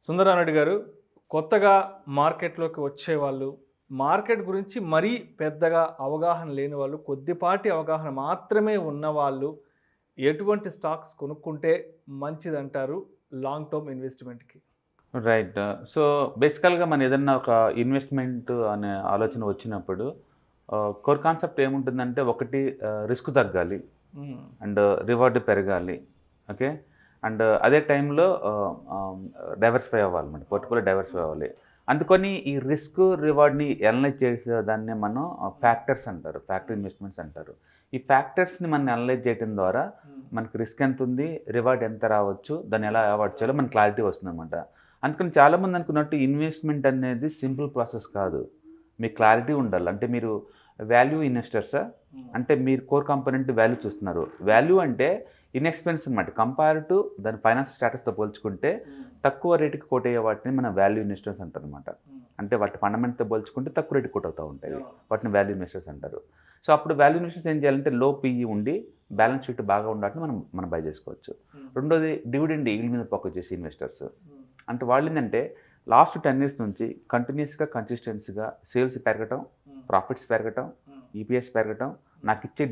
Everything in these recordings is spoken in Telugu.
సుందరారెడ్డి గారు, కొత్తగా మార్కెట్‌లోకి వచ్చేవాళ్ళు, మార్కెట్ గురించి మరీ పెద్దగా అవగాహన లేని వాళ్ళు, కొద్దిపాటి అవగాహన మాత్రమే ఉన్నవాళ్ళు, ఎటువంటి స్టాక్స్ కొనుక్కుంటే మంచిదంటారు లాంగ్ టర్మ్ ఇన్వెస్ట్‌మెంట్‌కి? రైట్. సో, బేసికల్‌గా మనం ఏదన్నా ఒక ఇన్వెస్ట్‌మెంట్ అనే ఆలోచన వచ్చినప్పుడు కోర్ కాన్సెప్ట్ ఏముంటుందంటే ఒకటి రిస్క్ తగ్గాలి. హ్మ్. అండ్ రివార్డ్ పెరగాలి. ఓకే. అండ్ అదే టైంలో డైవర్సిఫై అవ్వాలన్నమాట. పోర్ట్‌ఫోలియో డైవర్సిఫై అవ్వాలి. అందుకని ఈ రిస్క్, రివార్డ్‌ని అనలైజ్ చేసేదాన్నే మనం ఫ్యాక్టర్స్ అంటారు. ఫ్యాక్టర్ ఇన్వెస్ట్‌మెంట్స్ అంటారు. ఈ ఫ్యాక్టర్స్‌ని మనం అనలైజ్ చేయడం ద్వారా హ్మ్. మనకి రిస్క్ ఎంతుంది, రివార్డ్ ఎంత రావచ్చు, దాన్ని ఎలా అవాయిడ్ చేయాలో మనకి క్లారిటీ వస్తుందన్నమాట. అందుకని చాలామంది అనుకున్నట్టు ఇన్వెస్ట్‌మెంట్ అనేది సింపుల్ ప్రాసెస్ కాదు. మీకు క్లారిటీ ఉండాలి. అంటే మీరు వాల్యూ ఇన్వెస్టర్సా? హ్మ్. అంటే మీరు కోర్ కాంపోనెంట్ వాల్యూ చూస్తున్నారు. వాల్యూ అంటే ఇన్‌ఎక్స్‌పెన్సివ్ అనమాట. కంపేర్ టు దాని ఫైనాన్షియల్ స్టేటస్‌తో పోల్చుకుంటే హ్మ్. తక్కువ రేట్‌కి కోట్ అయ్యే వాటిని మనం వాల్యూ ఇన్వెస్టర్స్ అంటారనమాట. హ్మ్. అంటే వాటి ఫండమెంటల్‌తో పోల్చుకుంటే తక్కువ రేట్‌కి కోట్ అవుతా ఉంటాయి. యాహ్! వాటిని వాల్యూ ఇన్వెస్టర్స్ అంటారు. సో, అప్పుడు వాల్యూ ఇన్వెస్టర్స్ ఏం చేయాలంటే లో పీఈ ఉండి బ్యాలెన్స్ షీట్ బాగా ఉన్నవాటిని మనం మనం బై చేసుకోవచ్చు. హ్మ్. రెండోది డివిడెండ్ ఈల్డ్ మీద ఫోకస్ చేసే ఇన్వెస్టర్స్. హ్మ్. అంటే వాళ్ళేంటంటే లాస్ట్ 10 ఇయర్స్ నుంచి కంటిన్యూయస్‌గా, కన్సిస్టెన్సీగా సేల్స్ పెరగటం, హ్మ్. ప్రాఫిట్స్ పెరగటం, హ్మ్. ఈపీఎస్ పెరగటం, నాకిచ్చే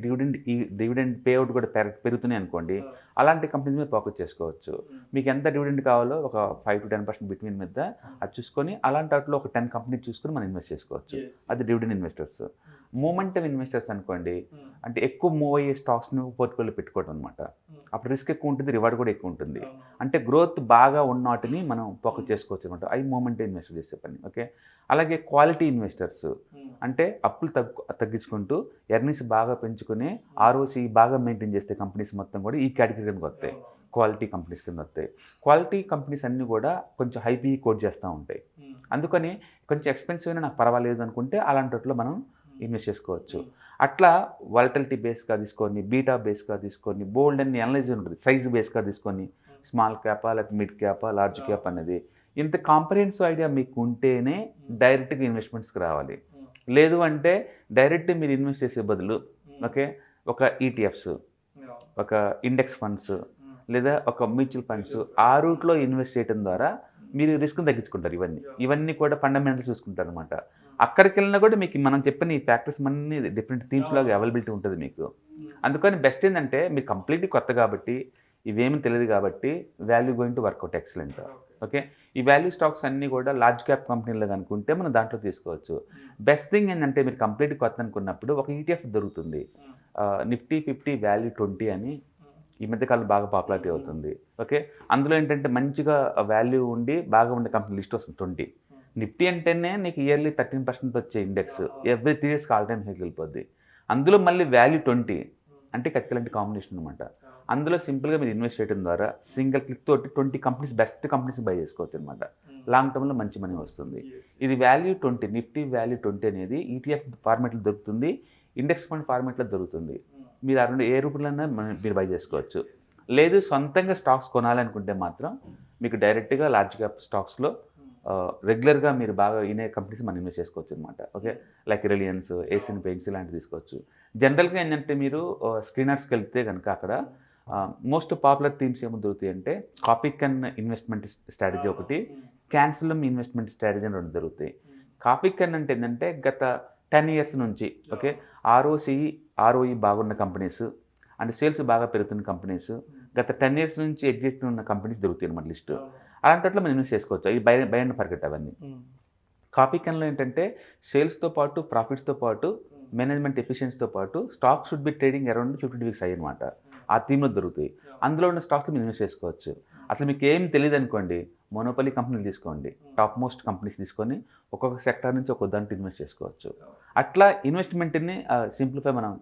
డివిడెండ్ పే ఔట్ కూడా పెరుగుతున్నాయి అనుకోండి. ఆ! అలాంటి కంపెనీస్ మీద ఫోకస్ చేసుకోవచ్చు. హ్మ్. మీకు ఎంత డివిడెండ్ కావాలో ఒక 5-10% బిట్వీన్ మీద హ్మ్. అది చూసుకొని అలాంటి వాటిలో ఒక 10 కంపెనీస్ చూసుకొని మనం ఇన్వెస్ట్ చేసుకోవచ్చు. యెస్. అది యెస్. Dividend investors. హ్మ్. మొమెంటమ్ ఇన్వెస్టర్స్ అనుకోండి. హ్మ్. అంటే ఎక్కువ మూవ్ అయ్యే స్టాక్స్‌ని పోర్ట్‌ఫోలియోలో పెట్టుకోవడం అనమాట. హ్మ్. అప్పుడు రిస్క్ ఎక్కువ ఉంటుంది. రివార్డ్ కూడా ఎక్కువ ఉంటుంది. అవునవును. అంటే గ్రోత్ బాగా ఉన్న వాటిని మనం ఫోకస్ హ్మ్. చేసుకోవచ్చు అనమాట. అయి మొమెంటమ్ ఇన్వెస్ట్ చేసే పని. ఓకే. అలాగే క్వాలిటీ ఇన్వెస్టర్స్. హ్మ్. అంటే అప్పులు తగ్గించుకుంటూ ఎర్నింగ్స్ బాగా పెంచుకొని హ్మ్. ఆర్ఓసీ బాగా మెయింటైన్ చేసే కంపెనీస్ మొత్తం కూడా ఈ కేటగిరీ కిందకి వస్తాయి. అవునవును. క్వాలిటీ కంపెనీస్ కింద వస్తాయి. క్వాలిటీ కంపెనీస్ అన్నీ కూడా కొంచెం హై పీఈ కోట్ చేస్తా ఉంటాయి. హ్మ్. అందుకని కొంచెం ఎక్స్‌పెన్సివ్ అయినా నాకు పర్వాలేదు అనుకుంటే అలాంటోటిలో మనం హ్మ్. ఇన్వెస్ట్ చేసుకోవచ్చు. హ్మ్. అట్లా వాలటిలిటీ బేస్‌గా తీసుకొని, బీటా బేస్‌గా తీసుకొని, బోల్డ్ అన్ని అనలైజ్ ఉంటది. సైజ్ బేస్‌గా తీసుకొని, హ్మ్. స్మాల్ క్యాపా, లేకపోతే మిడ్ క్యాపా, లార్జ్ యాహ్! క్యాప్ అనేది. ఇంత కాంప్రహెన్సివ్ ఐడియా మీకుంటేనే హ్మ్. డైరెక్ట్‌గా ఇన్వెస్ట్‌మెంట్స్‌కి రావాలి. హ్మ్. లేదు అంటే డైరెక్ట్ మీరు ఇన్వెస్ట్ చేసే బదులు హ్మ్. ఓకే. ఒక ఈటీఎఫ్స్, యాహ్! ఒక ఇండెక్స్ ఫండ్స్ హ్మ్. లేదా ఒక మ్యూచువల్ ఫండ్స్ మ్యూచువల్ ఆ ఫండ్. హ్మ్. రూట్‌లో ఇన్వెస్ట్ చేయడం ద్వారా హ్మ్. మీరు రిస్క్‌ని తగ్గించుకుంటారు ఇవన్నీ. యాహ్! ఇవన్నీ కూడా ఫండమెంటల్స్ చూసుకుంటారనమాట. హ్మ్. అక్కడికెళ్ళినా కూడా మీకు మనం చెప్పిన ఈ ఫ్యాక్టర్స్ అన్నీ డిఫరెంట్ థీమ్స్ లాగా అవునవును. అవైలబిలిటీ ఉంటది మీకు. హ్మ్. అందుకని బెస్ట్ ఏందంటే మీరు కంప్లీట్‌లీ కొత్త కాబట్టి, ఇవేమీ తెలీదు కాబట్టి value going to work out excellent. Okay. Okay. ఈ వాల్యూ స్టాక్స్ అన్నీ కూడా లార్జ్ క్యాప్ కంపెనీలో గనుకుంటే మనం దాంట్లో తీసుకోవచ్చు. హ్మ్. బెస్ట్ థింగ్ ఏందంటే మీరు కంప్లీట్‌గా కొత్త అనుకున్నప్పుడు ఒక ఈటీఎఫ్ దొరుకుతుంది. హ్మ్. నిఫ్టీ 50 వాల్యూ 20 అని హ్మ్. ఈ మధ్య కాలంలో బాగా హ్మ్. పాపులారిటీ హ్మ్. అవుతుంది. ఓకే. అందులో ఏంటంటే మంచిగా వాల్యూ ఉండి బాగా ఉండే కంపెనీ లిస్ట్ వస్తుంది 20. హ్మ్. నిఫ్టీ అంటేనే నీకు ఇయర్‌లీ 13% వచ్చే ఇండెక్స్. యాహ్! అవును. ఎవ్రీ 3 ఇయర్స్‌కి ఆల్ టైమ్ హైకి వెళ్ళిపోద్ది. అందులో మళ్ళీ వాల్యూ 20 హ్మ్. అంటే ఎక్సలెంట్ కాంబినేషన్ అనమాట. అవును. అందులో సింపుల్‌గా మీరు ఇన్వెస్ట్ చేయడం ద్వారా హ్మ్. సింగిల్ క్లిక్ తోటి 20 కంపెనీస్ బెస్ట్ కంపెనీస్ బై చేసుకోవచ్చనమాట. హ్మ్. లాంగ్ టర్మ్‌లో మంచి మనీ వస్తుంది. యెస్. ఇది యెస్. వాల్యూ 20 నిఫ్టీ వాల్యూ 20 అనేది ఈటీఎఫ్ ఫార్మాట్‌లో దొరుకుతుంది. ఇండెక్స్ ఫండ్ ఫార్మాట్‌లో దొరుకుతుంది. హ్మ్. మీరు ఆ 2 ఏ రూపంలోనైనా మీరు బై యెస్. చేసుకోవచ్చు. యెస్. లేదు సొంతంగా స్టాక్స్ కొనాలనుకుంటే మాత్రం మీకు డైరెక్ట్‌గా లార్జ్ క్యాప్ స్టాక్స్‌లో హ్మ్. రెగ్యులర్‌గా మీరు బాగా ఇనే కంపెనీస్ మనం ఇన్వెస్ట్ చేసుకోవచ్చనమాట. ఓకే. హ్మ్. లైక్ రిలయన్స్, ఏషియన్ అవును. పెయింట్స్ ఇలాంటివి తీసుకోవచ్చు. జనరల్‌గా ఏంటంటే మీరు స్క్రీనర్స్‌కెళ్తే గనుక అక్కడ హ్మ్. మోస్ట్ పాపులర్ థీమ్స్ ఏమి దొరుకుతాయంటే కాపీ కన్ ఇన్వెస్ట్‌మెంట్ స్ట్రాటజీ అవును. ఒకటి, హ్మ్. క్యాన్సిలమ్ ఇన్వెస్ట్‌మెంట్ స్ట్రాటజీ అని 2 దొరుకుతాయి. హ్మ్. కాపీ కన్ అంటే ఏంటంటే గత 10 ఇయర్స్ నుంచి ఓకే. యాహ్! ఆర్ఓసీ, ఆర్ఓఈ బాగున్న కంపెనీస్ అండ్ సేల్స్ బాగా పెరుగుతున్న కంపెనీస్ హ్మ్. గత 10 ఇయర్స్ నుంచి ఎగ్జిట్ ఉన్న కంపెనీస్ దొరుకుతాయన్నమాట లిస్టు. అవును. అలాంటోట్లో మనం ఇన్వెస్ట్ చేసుకోవచ్చు. అయి బై అండ్ ఫర్గెట్ అవన్నీ. హ్మ్. కాపీ క్యాన్‌లో ఏంటంటే సేల్స్‌తో పాటు, ప్రాఫిట్స్‌తో పాటు, హ్మ్. మేనేజ్మెంట్ ఎఫిషియన్సీతో పాటు stock should be trading around 52 weeks high అనమాట. హ్మ్. ఆ థీమ్‌లో దొరుకుతాయి. యాహ్! అందులో ఉన్న స్టాక్స్‌లో మీరు ఇన్వెస్ట్ చేసుకోవచ్చు. హ్మ్. అసలు మీకేం తెలీదనుకోండి, మోనోపొలీ కంపెనీలు తీసుకోండి. హ్మ్. టాప్ మోస్ట్ కంపెనీస్ తీసుకొని ఒక్కొక్క సెక్టార్ నుంచి ఒక్కో దాంట్లో ఇన్వెస్ట్ చేసుకోవచ్చు. ఓకే. అట్లా ఇన్వెస్ట్‌మెంట్‌ని సింప్లిఫై మనం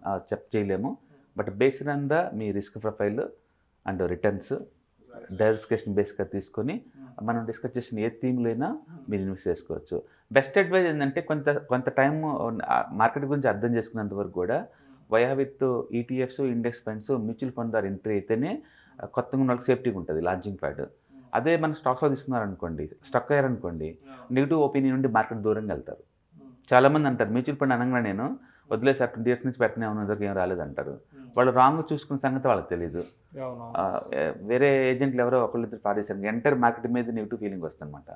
చేయలేము. హ్మ్. బట్ బేస్డ్ ఆన్ మీ risk profile and returns right. Diversification బేస్‌గా తీసుకొని హ్మ్. మనం డిస్కస్ చేసిన ఏ థీమ్‌లో అయినా హ్మ్. మీరు ఇన్వెస్ట్ చేసుకోవచ్చు. బెస్ట్ అడ్వైస్ ఏందంటే కొంత కొంత టైము మార్కెట్ గురించి అర్థం చేసుకున్నంత వరకు గూడా హ్మ్. Via with ETFs, index funds, mutual fund ద్వారా ఎంట్రీ అయితేనే హ్మ్. కొత్తగా ఉన్నోళ్ళకి సేఫ్టీగా ఉంటది లాంచింగ్ ప్యాడ్. హ్మ్. అదే మన స్టాక్స్‌లో తీసుకున్నారనుకోండి, హ్మ్. స్టక్ అయ్యారనుకోండి, అవును. నెగెటివ్ ఒపీనియన్ నుండి మార్కెట్ దూరంగా ఎళ్తారు. హ్మ్. చాలామంది అంటారు మ్యూచువల్ ఫండ్ అనంగానే నేను వదిలేసారు 20 years నుంచి పెట్టినా ఉన్నదరికి ఏం రాలేదంటారు. వాళ్ళు రాంగ్ చూసుకున్న సంగతి వాళ్ళకి తెలియదు. వేరే ఏజెంట్లు ఎవరో ఒకళ్ళిద్దరు పారేశారు, ఎంటైర్ మార్కెట్ మీద నెగిటివ్ ఫీలింగ్ వస్తుందన్నమాట.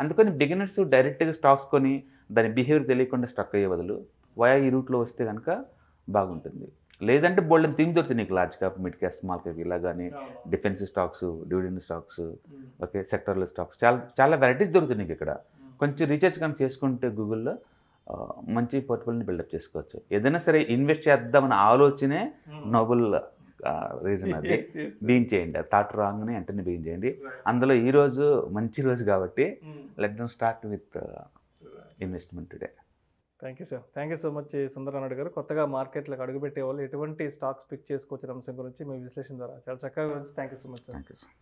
అందుకని బిగినర్స్ డైరెక్ట్గా స్టాక్స్ కొని దాని బిహేవియర్ తెలియకుండా స్టక్ అయ్యే బదులు వయా ఈ రూట్లో వస్తే కనుక బాగుంటుంది. లేదంటే బోల్డెన్ థీమ్ దొరుకుతుంది నీకు, large cap, mid cap, small cap ఇలా కానీ, defensive stocks, dividend stocks, okay, సెక్టర్ల స్టాక్స్, చాలా చాలా వెరైటీస్ దొరుకుతుంది నీకు ఇక్కడ. కొంచెం రీసెర్చ్ కానీ చేసుకుంటే గూగుల్లో మంచి పోర్ట్ఫోలియోని బిల్డప్ చేసుకోవచ్చు. ఏదైనా సరే ఇన్వెస్ట్ చేద్దామన్న ఆలోచనే నోబుల్ రీజన్ అది. బీన్ చేయండి, థాట్ రాంగ్ని వెంటనే బీన్ చేయండి. అందులో ఈరోజు మంచి రోజు కాబట్టి let them start with investment today. Thank you sir. Thank you so much Sundaranaidu గారు. కొత్తగా మార్కెట్లకు అడుగుపెట్టే వాళ్ళు ఎటువంటి స్టాక్స్ పిక్ చేసుకోవచ్చు అంశం గురించి మీ విశ్లేషణ ద్వారా చాలా చక్కగా. Thank you so much sir. Thank you sir.